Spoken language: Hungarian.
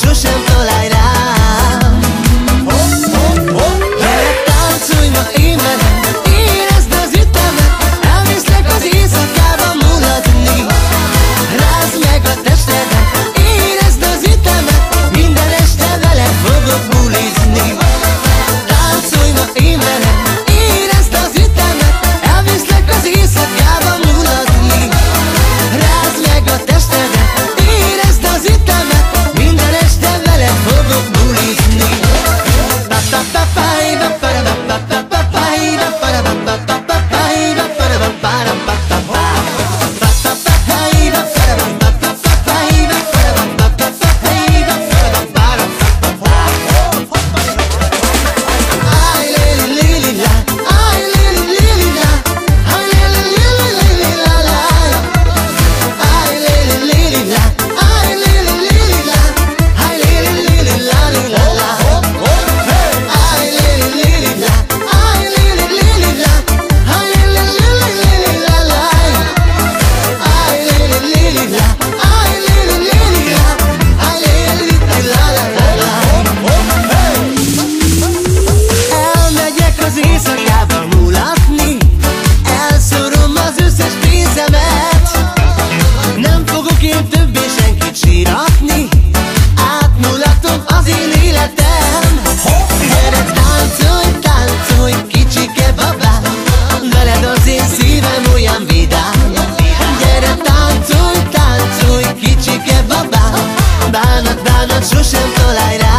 Sosem találj rám. Gyere, táncolj ma én velem, érezd az ütemet, elviszlek az éjszakába mulatni. Rázd meg a testedet, érezd az ütemet, minden este veled fogok bulizni. Táncolj ma én velem, érezd az ütemet, elviszlek az éjszakába mulatni. Rázd meg a testedet, érezd az ütemet, minden este veled fogok bulizni. Nem fogok én többé senkit síratni, átmulatom az én életem. Gyere, táncolj, táncolj, kicsike babám, veled az én szívem olyan vidám. Gyere, táncolj, táncolj, kicsike babám, bánat, bánat sosem találj rá.